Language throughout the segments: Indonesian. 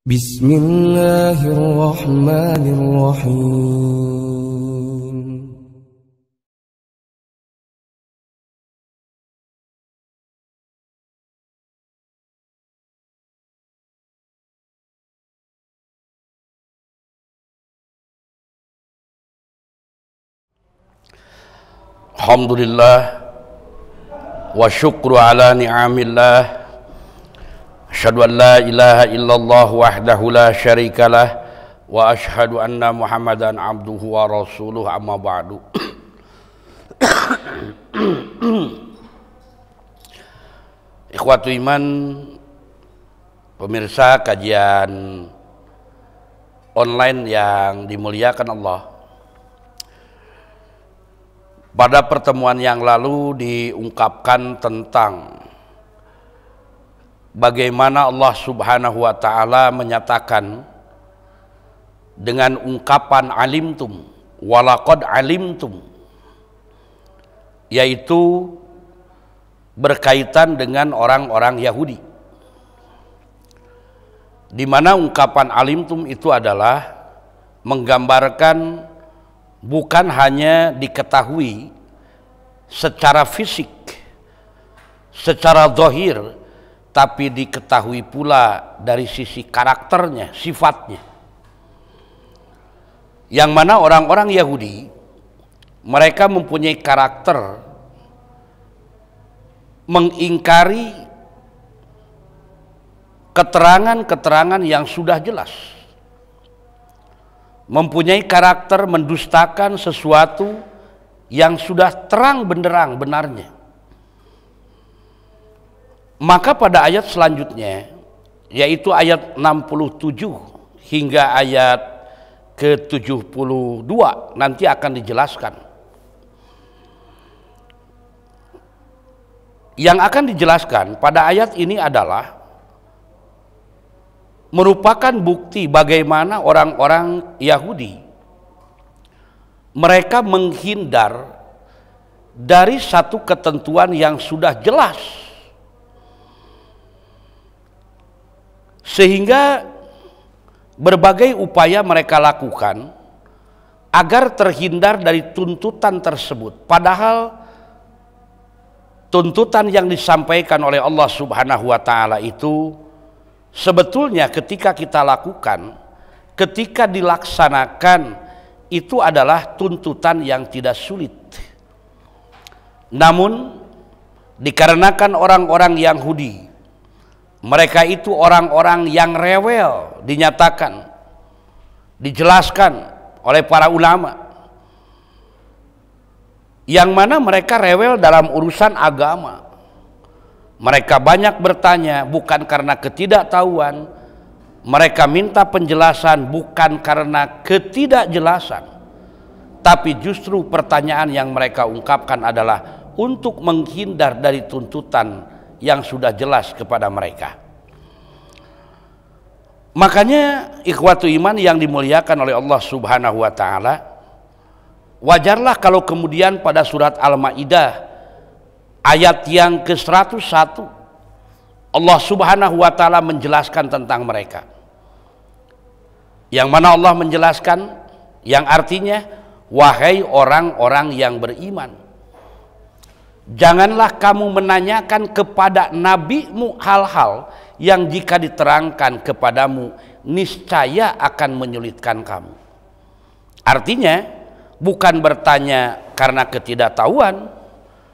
Bismillahirrahmanirrahim. Alhamdulillah wa syukru ala ni'amillah. Asyhadu an la ilaha illallah wahdahu la syarikalah wa asyhadu anna Muhammadan abduhu wa rasuluh, amma ba'du. Ikhwatu iman, pemirsa kajian online yang dimuliakan Allah. Pada pertemuan yang lalu diungkapkan tentang bagaimana Allah Subhanahu wa ta'ala menyatakan dengan ungkapan alimtum walaqad alimtum, yaitu berkaitan dengan orang-orang Yahudi, di mana ungkapan alimtum itu adalah menggambarkan bukan hanya diketahui secara fisik, secara zahir, tapi diketahui pula dari sisi karakternya, sifatnya. Yang mana orang-orang Yahudi, mereka mempunyai karakter mengingkari keterangan-keterangan yang sudah jelas, mempunyai karakter mendustakan sesuatu yang sudah terang benderang benarnya. Maka pada ayat selanjutnya, yaitu ayat 67 hingga ayat ke-72, nanti akan dijelaskan. Yang akan dijelaskan pada ayat ini adalah merupakan bukti bagaimana orang-orang Yahudi mereka menghindar dari satu ketentuan yang sudah jelas, sehingga berbagai upaya mereka lakukan agar terhindar dari tuntutan tersebut. Padahal tuntutan yang disampaikan oleh Allah Subhanahu wa ta'ala itu sebetulnya ketika kita lakukan, ketika dilaksanakan, itu adalah tuntutan yang tidak sulit. Namun dikarenakan orang-orang Yahudi, mereka itu orang-orang yang rewel, dinyatakan, dijelaskan oleh para ulama, yang mana mereka rewel dalam urusan agama. Mereka banyak bertanya bukan karena ketidaktahuan, mereka minta penjelasan bukan karena ketidakjelasan, tapi justru pertanyaan yang mereka ungkapkan adalah untuk menghindar dari tuntutan yang sudah jelas kepada mereka. Makanya ikhwatu iman yang dimuliakan oleh Allah Subhanahu wa ta'ala, wajarlah kalau kemudian pada surat Al-Maidah ayat yang ke-101 Allah Subhanahu wa ta'ala menjelaskan tentang mereka, yang mana Allah menjelaskan, yang artinya, wahai orang-orang yang beriman, janganlah kamu menanyakan kepada nabimu hal-hal yang jika diterangkan kepadamu niscaya akan menyulitkan kamu. Artinya bukan bertanya karena ketidaktahuan,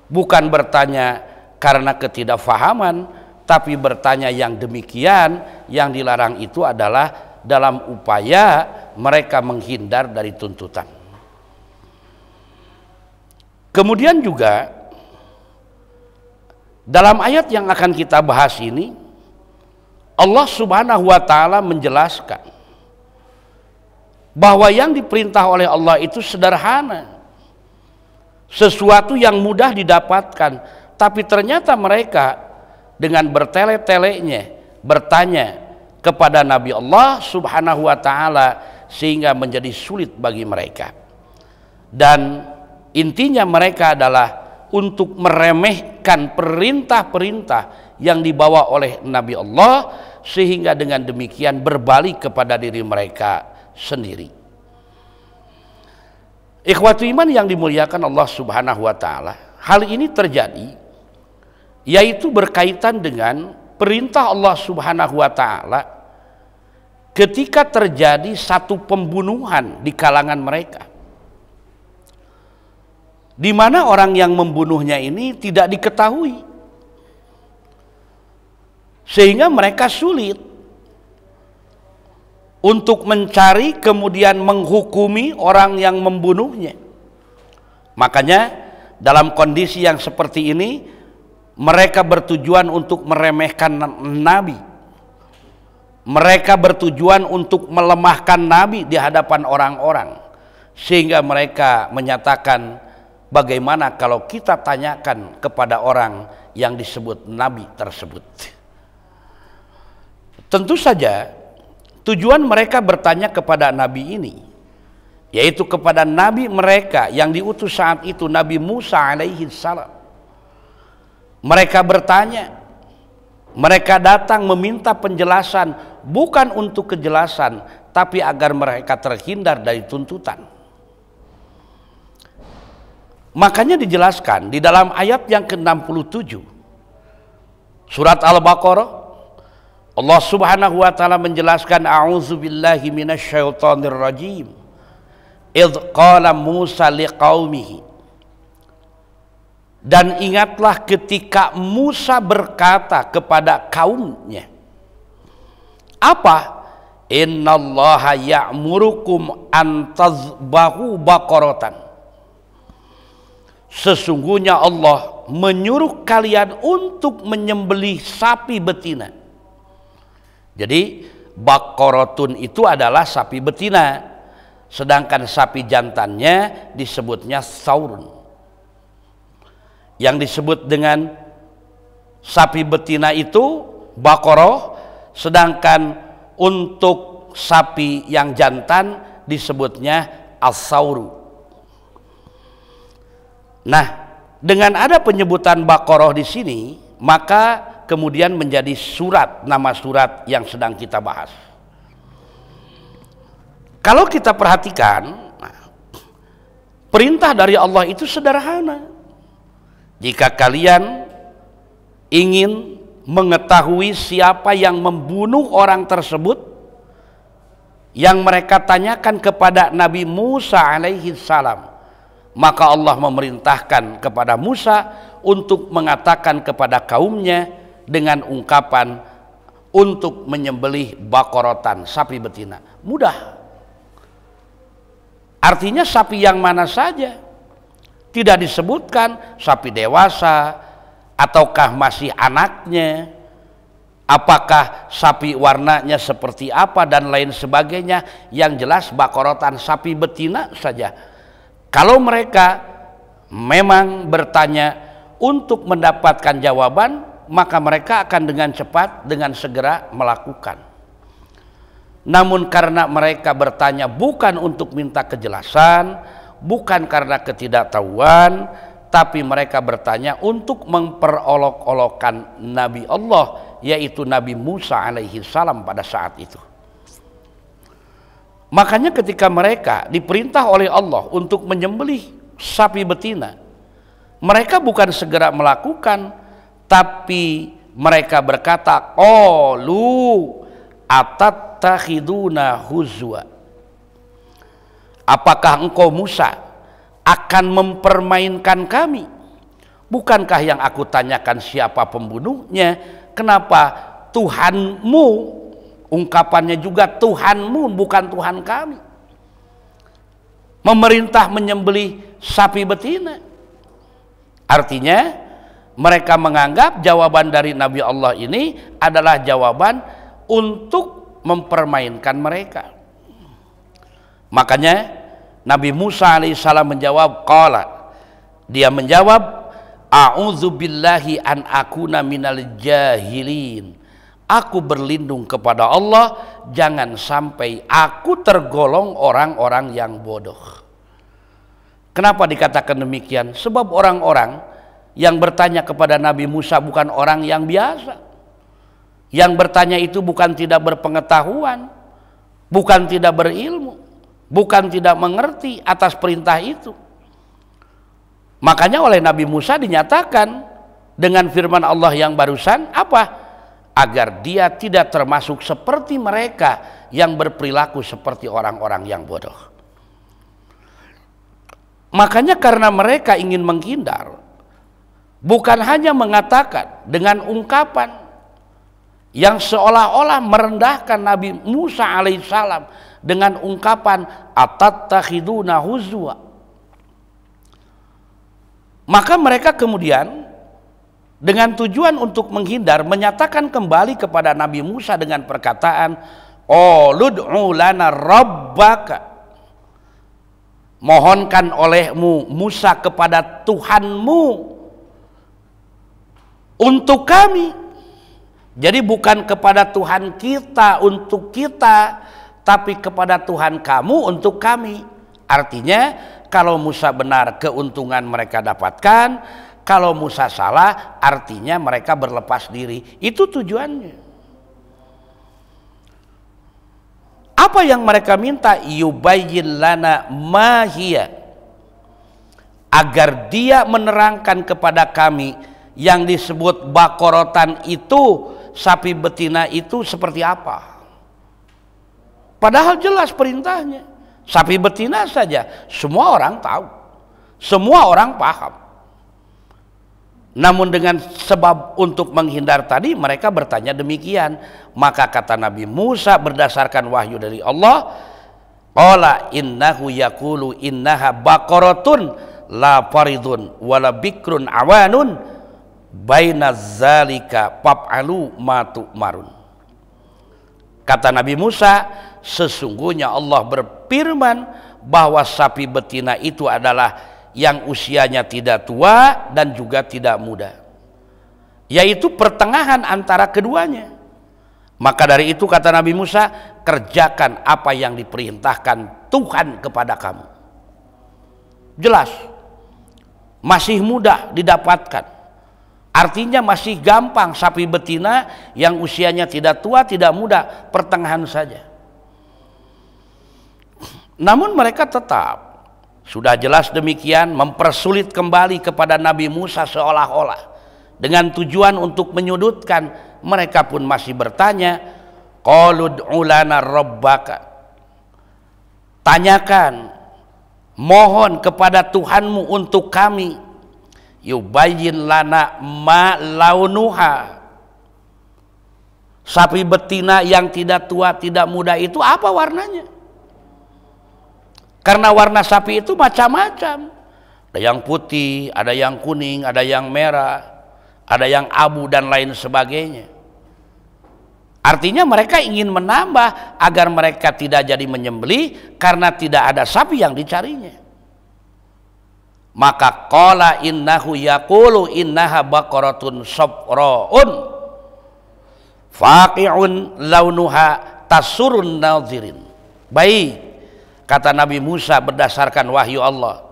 bukan bertanya karena ketidakfahaman, tapi bertanya yang demikian, yang dilarang itu adalah dalam upaya mereka menghindar dari tuntutan. Kemudian juga dalam ayat yang akan kita bahas ini, Allah Subhanahu wa ta'ala menjelaskan bahwa yang diperintah oleh Allah itu sederhana, sesuatu yang mudah didapatkan, tapi ternyata mereka dengan bertele-telenya bertanya kepada Nabi Allah Subhanahu wa ta'ala sehingga menjadi sulit bagi mereka. Dan intinya mereka adalah untuk meremehkan perintah-perintah yang dibawa oleh Nabi Allah, sehingga dengan demikian berbalik kepada diri mereka sendiri. Ikhwatu iman yang dimuliakan Allah Subhanahu wa taala, hal ini terjadi yaitu berkaitan dengan perintah Allah Subhanahu wa taala ketika terjadi satu pembunuhan di kalangan mereka, di mana orang yang membunuhnya ini tidak diketahui, sehingga mereka sulit untuk mencari kemudian menghukumi orang yang membunuhnya. Makanya dalam kondisi yang seperti ini, mereka bertujuan untuk meremehkan Nabi. Mereka bertujuan untuk melemahkan Nabi di hadapan orang-orang, sehingga mereka menyatakan, bagaimana kalau kita tanyakan kepada orang yang disebut Nabi tersebut. Tentu saja tujuan mereka bertanya kepada Nabi ini, yaitu kepada Nabi mereka yang diutus saat itu, Nabi Musa alaihi salam. Mereka bertanya, mereka datang meminta penjelasan, bukan untuk kejelasan, tapi agar mereka terhindar dari tuntutan. Makanya dijelaskan di dalam ayat yang ke-67 surat Al-Baqarah, Allah Subhanahu wa taala menjelaskan, a'udzubillahi minasyaitonir rajim. Idz qala Musa liqaumihi. Dan ingatlah ketika Musa berkata kepada kaumnya. Apa? Innallaha ya'murukum an tazbahu baqaratan. Sesungguhnya Allah menyuruh kalian untuk menyembelih sapi betina. Jadi baqaratun itu adalah sapi betina, sedangkan sapi jantannya disebutnya saurun. Yang disebut dengan sapi betina itu baqarah, sedangkan untuk sapi yang jantan disebutnya as-sauru. Nah, dengan ada penyebutan baqarah di sini, maka kemudian menjadi surat, nama surat yang sedang kita bahas. Kalau kita perhatikan, perintah dari Allah itu sederhana. Jika kalian ingin mengetahui siapa yang membunuh orang tersebut, yang mereka tanyakan kepada Nabi Musa alaihi salam, maka Allah memerintahkan kepada Musa untuk mengatakan kepada kaumnya dengan ungkapan untuk menyembelih baqaratan, sapi betina. Mudah. Artinya sapi yang mana saja. Tidak disebutkan sapi dewasa ataukah masih anaknya, apakah sapi warnanya seperti apa dan lain sebagainya. Yang jelas baqaratan, sapi betina saja. Kalau mereka memang bertanya untuk mendapatkan jawaban, maka mereka akan dengan cepat, dengan segera melakukan. Namun karena mereka bertanya bukan untuk minta kejelasan, bukan karena ketidaktahuan, tapi mereka bertanya untuk memperolok-olokkan Nabi Allah, yaitu Nabi Musa alaihi salam pada saat itu. Makanya ketika mereka diperintah oleh Allah untuk menyembelih sapi betina, mereka bukan segera melakukan, tapi mereka berkata, qalu atattakhiduna huzwa. Apakah engkau Musa akan mempermainkan kami? Bukankah yang aku tanyakan siapa pembunuhnya? Kenapa Tuhanmu, ungkapannya juga Tuhanmu bukan Tuhan kami, memerintah menyembelih sapi betina? Artinya mereka menganggap jawaban dari Nabi Allah ini adalah jawaban untuk mempermainkan mereka. Makanya Nabi Musa alaihissalam menjawab, qala, dia menjawab, a'udzubillahi an akuna minal jahilin. Aku berlindung kepada Allah jangan sampai aku tergolong orang-orang yang bodoh. Kenapa dikatakan demikian? Sebab orang-orang Yang bertanya kepada Nabi Musa bukan orang yang biasa. Yang bertanya itu bukan tidak berpengetahuan, bukan tidak berilmu, bukan tidak mengerti atas perintah itu. Makanya oleh Nabi Musa dinyatakan dengan firman Allah yang barusan apa? Agar dia tidak termasuk seperti mereka yang berperilaku seperti orang-orang yang bodoh. Makanya karena mereka ingin menghindar, bukan hanya mengatakan dengan ungkapan yang seolah-olah merendahkan Nabi Musa alaihissalam dengan ungkapan atattakhiduna huzwa. Maka mereka kemudian dengan tujuan untuk menghindar menyatakan kembali kepada Nabi Musa dengan perkataan ud'u lana rabbaka, mohonkan olehmu Musa kepada Tuhanmu untuk kami. Jadi bukan kepada Tuhan kita untuk kita, tapi kepada Tuhan kamu untuk kami. Artinya kalau Musa benar keuntungan mereka dapatkan, kalau Musa salah artinya mereka berlepas diri. Itu tujuannya. Apa yang mereka minta? Yubayyin lana ma hiya, agar dia menerangkan kepada kami yang disebut bakorotan itu, sapi betina itu seperti apa. Padahal jelas perintahnya, sapi betina saja semua orang tahu, semua orang paham. Namun dengan sebab untuk menghindar tadi mereka bertanya demikian. Maka kata Nabi Musa berdasarkan wahyu dari Allah, qala innahu yaqulu innaha baqaratun la faridun wala bikrun awanun baina zalika fa'alu ma tu'marun. Kata Nabi Musa, sesungguhnya Allah berfirman bahwa sapi betina itu adalah yang usianya tidak tua dan juga tidak muda, yaitu pertengahan antara keduanya. Maka dari itu kata Nabi Musa, kerjakan apa yang diperintahkan Tuhan kepada kamu. Jelas, masih mudah didapatkan, artinya masih gampang sapi betina yang usianya tidak tua tidak muda, pertengahan saja. Namun mereka tetap, sudah jelas demikian, mempersulit kembali kepada Nabi Musa seolah-olah dengan tujuan untuk menyudutkan. Mereka pun masih bertanya, qalud'u lana rabbaka, tanyakan, mohon kepada Tuhanmu untuk kami, yubayyin lana ma launuha, sapi betina yang tidak tua tidak muda itu apa warnanya. Karena warna sapi itu macam-macam. Ada yang putih, ada yang kuning, ada yang merah, ada yang abu dan lain sebagainya. Artinya mereka ingin menambah agar mereka tidak jadi menyembelih karena tidak ada sapi yang dicarinya. Maka qala innahu yaqulu innaha baqaratun safraun faqi'un launuha tasurun nadhirin. Baik, kata Nabi Musa berdasarkan wahyu Allah,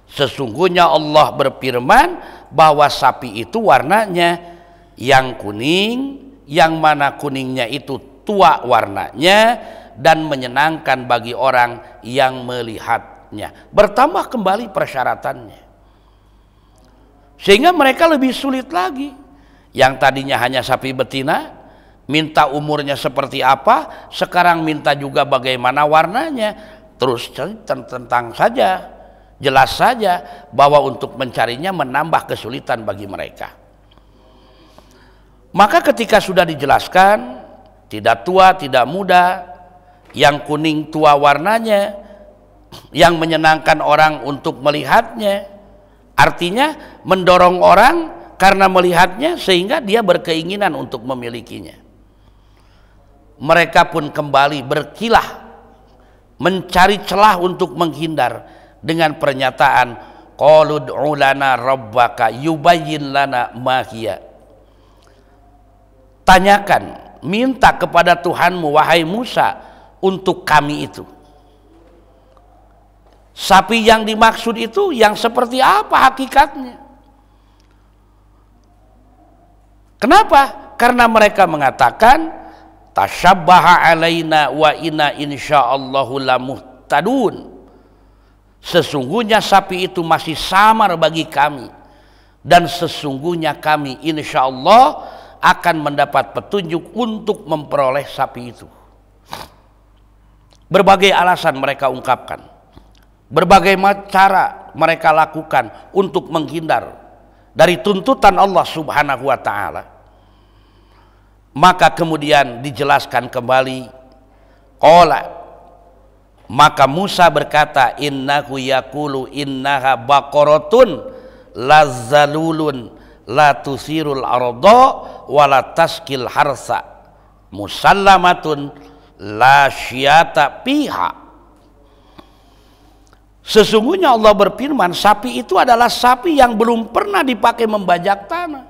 sesungguhnya Allah berfirman bahwa sapi itu warnanya yang kuning, yang mana kuningnya itu tua warnanya dan menyenangkan bagi orang yang melihatnya. Bertambah kembali persyaratannya, sehingga mereka lebih sulit lagi. Yang tadinya hanya sapi betina, minta umurnya seperti apa, sekarang minta juga bagaimana warnanya. Terus tentang saja, jelas saja bahwa untuk mencarinya menambah kesulitan bagi mereka. Maka ketika sudah dijelaskan tidak tua tidak muda, yang kuning tua warnanya, yang menyenangkan orang untuk melihatnya, artinya mendorong orang karena melihatnya sehingga dia berkeinginan untuk memilikinya. Mereka pun kembali berkilah, mencari celah untuk menghindar dengan pernyataan qalud'u lana rabbaka yubayyin lana ma hiya. Tanyakan, minta kepada Tuhanmu wahai Musa untuk kami itu. Sapi yang dimaksud itu yang seperti apa hakikatnya? Kenapa? Karena mereka mengatakan tasyabbaha alaina wa inna insyaallahu lamuhtadun. Sesungguhnya sapi itu masih samar bagi kami, dan sesungguhnya kami insyaallah akan mendapat petunjuk untuk memperoleh sapi itu. Berbagai alasan mereka ungkapkan, berbagai cara mereka lakukan untuk menghindar dari tuntutan Allah Subhanahu wa ta'ala. Maka kemudian dijelaskan kembali, maka Musa berkata, innahu yaqulu innaha baqaratun lazzalulun la tusirul arda wa la taskil harsa musallamatun la syiyata piha. Sesungguhnya Allah berfirman, sapi itu adalah sapi yang belum pernah dipakai membajak tanah,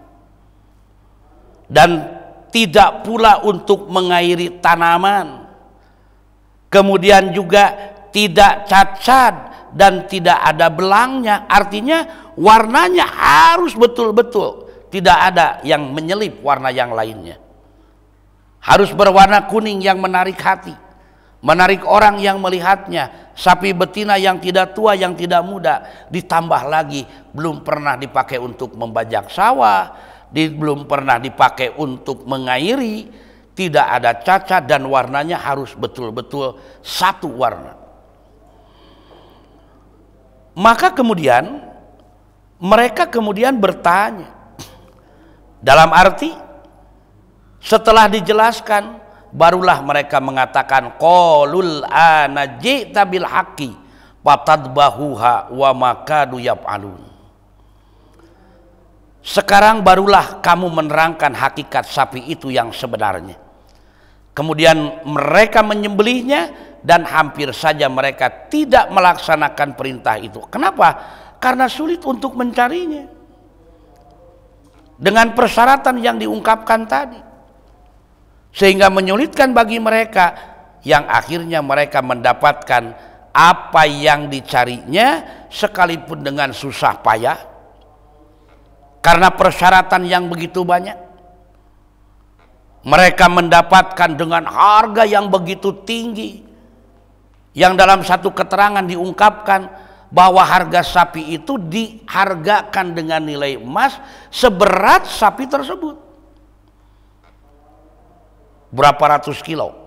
dan tidak pula untuk mengairi tanaman, kemudian juga tidak cacat dan tidak ada belangnya. Artinya warnanya harus betul-betul, tidak ada yang menyelip warna yang lainnya. Harus berwarna kuning yang menarik hati, menarik orang yang melihatnya. Sapi betina yang tidak tua, yang tidak muda, ditambah lagi belum pernah dipakai untuk membajak sawah, belum pernah dipakai untuk mengairi, tidak ada cacat, dan warnanya harus betul-betul satu warna. Maka kemudian mereka bertanya, dalam arti setelah dijelaskan, barulah mereka mengatakan, qalul ana ji'ta bil haqqi fatadbahuha wa makadu yaf'alun. Sekarang barulah kamu menerangkan hakikat sapi itu yang sebenarnya. Kemudian mereka menyembelihnya, dan hampir saja mereka tidak melaksanakan perintah itu. Kenapa? Karena sulit untuk mencarinya dengan persyaratan yang diungkapkan tadi, sehingga menyulitkan bagi mereka, yang akhirnya mereka mendapatkan apa yang dicarinya sekalipun dengan susah payah, karena persyaratan yang begitu banyak. Mereka mendapatkan dengan harga yang begitu tinggi, yang dalam satu keterangan diungkapkan bahwa harga sapi itu dihargakan dengan nilai emas seberat sapi tersebut, berapa ratus kilo.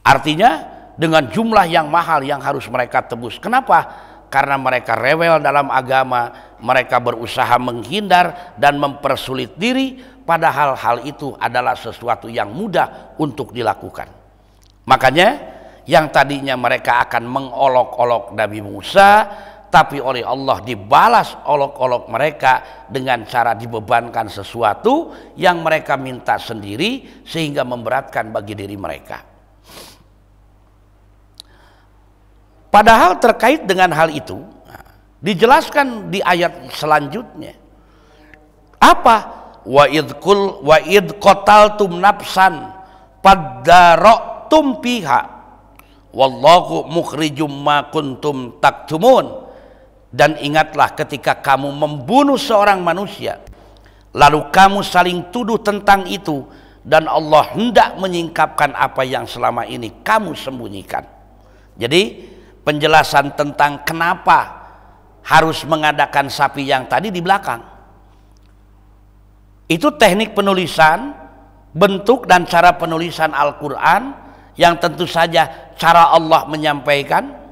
Artinya dengan jumlah yang mahal yang harus mereka tebus. Kenapa? Karena mereka rewel dalam agama, mereka berusaha menghindar dan mempersulit diri, padahal hal itu adalah sesuatu yang mudah untuk dilakukan. Makanya yang tadinya mereka akan mengolok-olok Nabi Musa, tapi oleh Allah dibalas olok-olok mereka dengan cara dibebankan sesuatu yang mereka minta sendiri, sehingga memberatkan bagi diri mereka. Padahal terkait dengan hal itu dijelaskan di ayat selanjutnya. Apa? Wa id qataltum nafsan fadara'tum fiha wallahu mukhrijum ma kuntum taktumun. Dan ingatlah ketika kamu membunuh seorang manusia, lalu kamu saling tuduh tentang itu, dan Allah hendak menyingkapkan apa yang selama ini kamu sembunyikan. Jadi penjelasan tentang kenapa harus mengadakan sapi yang tadi di belakang, itu teknik penulisan, bentuk dan cara penulisan Al-Quran, yang tentu saja cara Allah menyampaikan.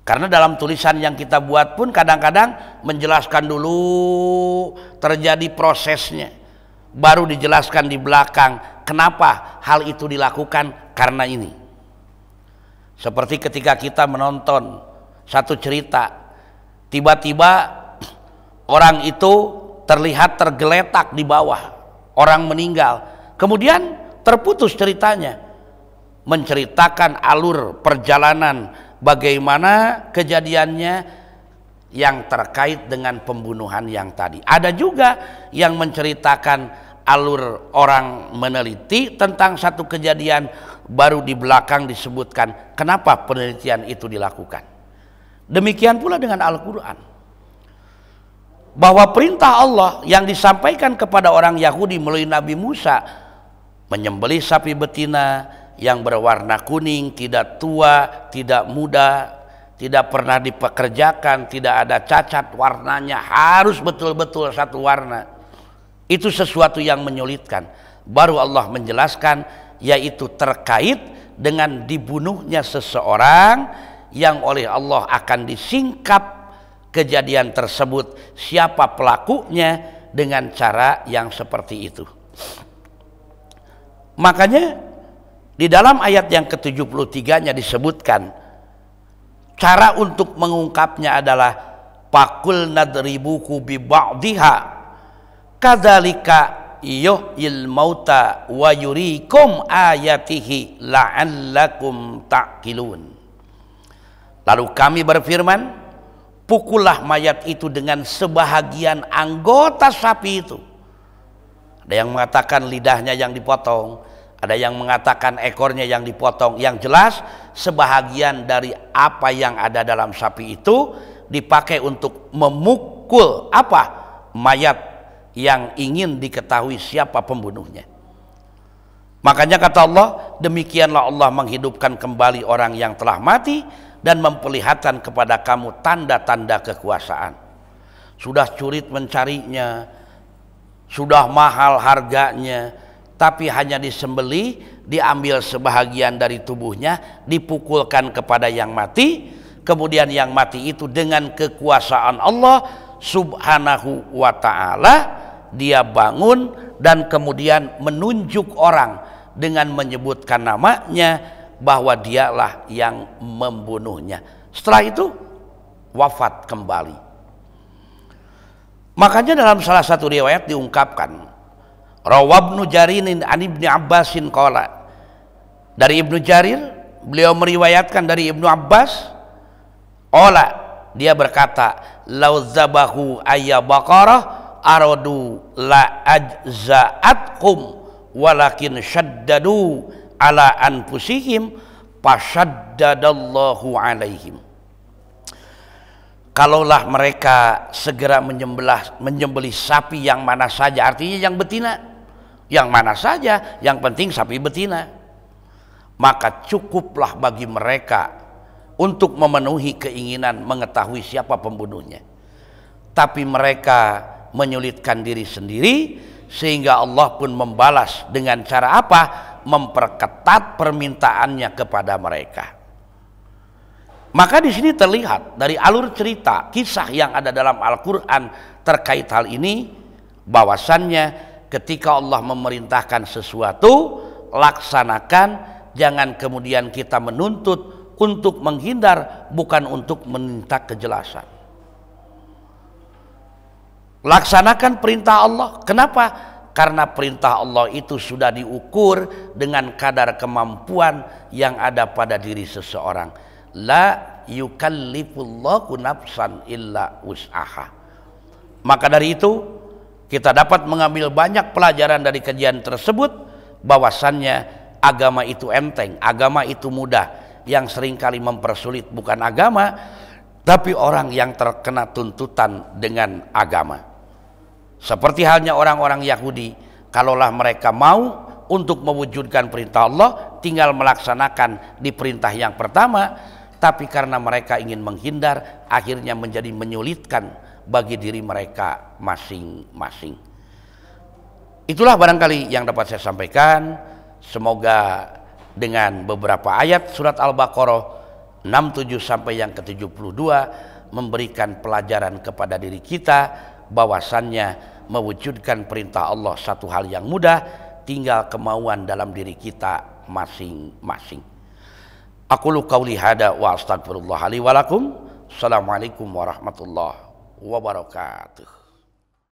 Karena dalam tulisan yang kita buat pun kadang-kadang menjelaskan dulu terjadi prosesnya, baru dijelaskan di belakang kenapa hal itu dilakukan, karena ini. Seperti ketika kita menonton satu cerita, tiba-tiba orang itu terlihat tergeletak di bawah, orang meninggal, kemudian terputus ceritanya, menceritakan alur perjalanan bagaimana kejadiannya yang terkait dengan pembunuhan yang tadi. Ada juga yang menceritakan alur orang meneliti tentang satu kejadian, baru di belakang disebutkan kenapa penelitian itu dilakukan. Demikian pula dengan Al-Quran. bahwa perintah Allah yang disampaikan kepada orang Yahudi melalui Nabi Musa, menyembelih sapi betina yang berwarna kuning, tidak tua, tidak muda, tidak pernah dipekerjakan, tidak ada cacat, warnanya harus betul-betul satu warna. Itu sesuatu yang menyulitkan. Baru Allah menjelaskan, yaitu terkait dengan dibunuhnya seseorang yang oleh Allah akan disingkap kejadian tersebut, siapa pelakunya, dengan cara yang seperti itu. Makanya di dalam ayat yang ke-73-nya disebutkan cara untuk mengungkapnya adalah pakul nadribuku bi ba'dihha kadzalika yuhyil mauta wa yuriikum ayatihi la'allakum ta'qilun. Lalu kami berfirman, pukullah mayat itu dengan sebahagian anggota sapi itu. Ada yang mengatakan lidahnya yang dipotong, ada yang mengatakan ekornya yang dipotong. Yang jelas sebahagian dari apa yang ada dalam sapi itu dipakai untuk memukul apa? Mayat yang ingin diketahui siapa pembunuhnya. Makanya kata Allah, demikianlah Allah menghidupkan kembali orang yang telah mati dan memperlihatkan kepada kamu tanda-tanda kekuasaan. Sudah sulit mencarinya, sudah mahal harganya, tapi hanya disembelih, diambil sebahagian dari tubuhnya, dipukulkan kepada yang mati, kemudian yang mati itu dengan kekuasaan Allah subhanahu wa ta'ala, dia bangun dan kemudian menunjuk orang dengan menyebutkan namanya bahwa dialah yang membunuhnya. Setelah itu wafat kembali. Makanya dalam salah satu riwayat diungkapkan, Rawabnu Jarinin an Ibni Abbasin qala, dari Ibnu Jarir beliau meriwayatkan dari Ibnu Abbas, qala, dia berkata, lau zabahu ayya baqarah aradu la ajza'atkum walakin syaddadu ala anfusihim fasyaddadallahu alaihim. Kalaulah mereka segera menyembelih sapi yang mana saja, artinya yang betina, yang mana saja, yang penting sapi betina, maka cukuplah bagi mereka untuk memenuhi keinginan mengetahui siapa pembunuhnya. Tapi mereka menyulitkan diri sendiri, sehingga Allah pun membalas dengan cara apa? Memperketat permintaannya kepada mereka. Maka di sini terlihat dari alur cerita kisah yang ada dalam Al-Quran terkait hal ini, bahwasannya ketika Allah memerintahkan sesuatu, laksanakan, jangan kemudian kita menuntut untuk menghindar, bukan untuk meminta kejelasan. Laksanakan perintah Allah. Kenapa? Karena perintah Allah itu sudah diukur dengan kadar kemampuan yang ada pada diri seseorang. La yukallifullahu nafsan illa wus'aha. Maka dari itu kita dapat mengambil banyak pelajaran dari kajian tersebut, bahwasannya agama itu enteng, agama itu mudah. Yang seringkali mempersulit bukan agama, tapi orang yang terkena tuntutan dengan agama. Seperti halnya orang-orang Yahudi, kalaulah mereka mau untuk mewujudkan perintah Allah, tinggal melaksanakan di perintah yang pertama, tapi karena mereka ingin menghindar, akhirnya menjadi menyulitkan bagi diri mereka masing-masing. Itulah barangkali yang dapat saya sampaikan. Semoga dengan beberapa ayat surat Al-Baqarah 67 sampai yang ke-72 memberikan pelajaran kepada diri kita, bahwasannya mewujudkan perintah Allah satu hal yang mudah, tinggal kemauan dalam diri kita masing-masing. Aqulu qauli hada wa astaghfirullah li wa lakum. Assalamualaikum warahmatullahi wabarakatuh.